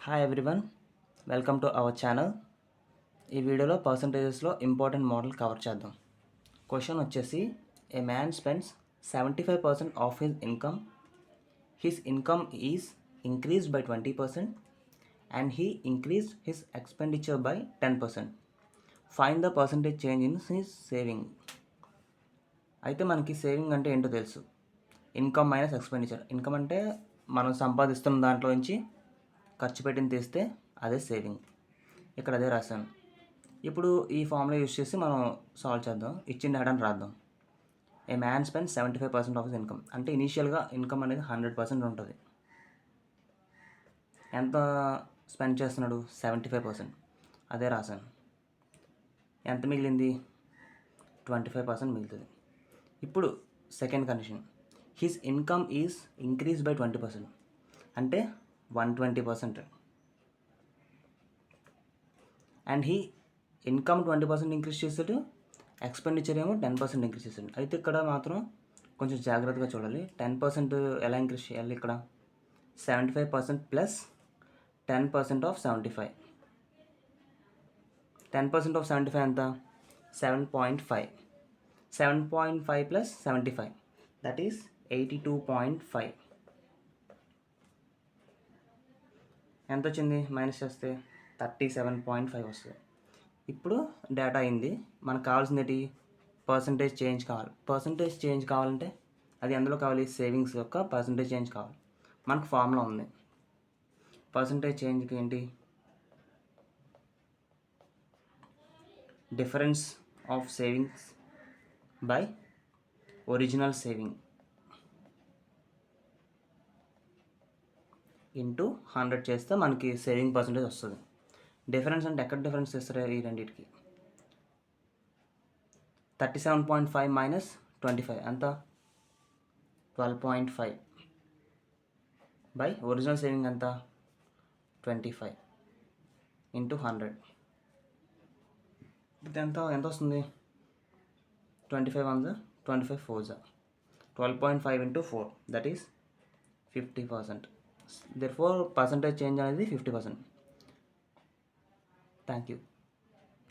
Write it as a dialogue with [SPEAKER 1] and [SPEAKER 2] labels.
[SPEAKER 1] Hi everyone, welcome to our channel. ఈ వీడియోలో పర్సంటేజెస్లో important model cover చేద్దాం. క్వశ్చన్ వచ్చేసి, ఏ man spends 75% of his income is increased by 20% and he increased his expenditure by 10%. Find the percentage change in his saving. అయితే మనకి saving అంటే ఏంటో తెలుసు, income minus expenditure. Income అంటే మనం సంపాదిస్తున్న దాంట్లో నుంచి ఖర్చు పెట్టిన తీస్తే అదే సేవింగ్. ఇక్కడ అదే రాశాను. ఇప్పుడు ఈ ఫార్ములా యూస్ చేసి మనం సాల్వ్ చేద్దాం. ఇచ్చిన డేటాను రాద్దాం. ఏ man spend 75% of his income అంటే ఇనీషియల్గా ఇన్కమ్ అనేది 100% ఉంటుంది. ఎంత స్పెండ్ చేస్తున్నాడు? 75%. అదే రాశాను. ఎంత మిగిలింది? 25% మిగులుతుంది. ఇప్పుడు second condition, his income is increase by 20% అంటే 120%. అండ్ హీ ఇన్కమ్ 20% ఇంక్రీజ్ చేస్తాడు, ఎక్స్పెండిచర్ ఏమో 10% ఇంక్రీజ్ చేస్తాడు. అయితే ఇక్కడ మాత్రం కొంచెం జాగ్రత్తగా చూడాలి. 10% ఎలా ఇంక్రీజ్ చేయాలి? ఇక్కడ 75% ప్లస్ 10% ఆఫ్ 75. 10% ఆఫ్ 75 ఎంత? 7.5. 7.5 ప్లస్ 75 దట్ ఈస్ 82.5. ఎంత వచ్చింది? మైనస్ చేస్తే 37.5 వస్తుంది. ఇప్పుడు డేటా అయింది. మనకు కావాల్సింది ఏంటి? పర్సంటేజ్ చేంజ్ కావాలి. పర్సంటేజ్ చేంజ్ కావాలంటే అది ఎందులో కావాలి? సేవింగ్స్ యొక్క పర్సంటేజ్ చేంజ్ కావాలి. మనకు ఫార్ములా ఉంది. పర్సంటేజ్ చేంజ్కి ఏంటి? Difference of savings by original saving into 100 చేస్తే మనకి సేవింగ్ పర్సంటేజ్ వస్తుంది. డిఫరెన్స్ అంటే ఎక్కడ డిఫరెన్స్ చేస్తారు? ఈ రెండింటికి 37.5 మైనస్ 25 ఎంత? 12.5 బై ఒరిజినల్ సేవింగ్ ఎంత? 25 ఇంటూ 100. ఎంత వస్తుంది? 25 1 25 4 12.5 into 4 that is 50%. Therefore, percentage change అనేది 50%. Thank you.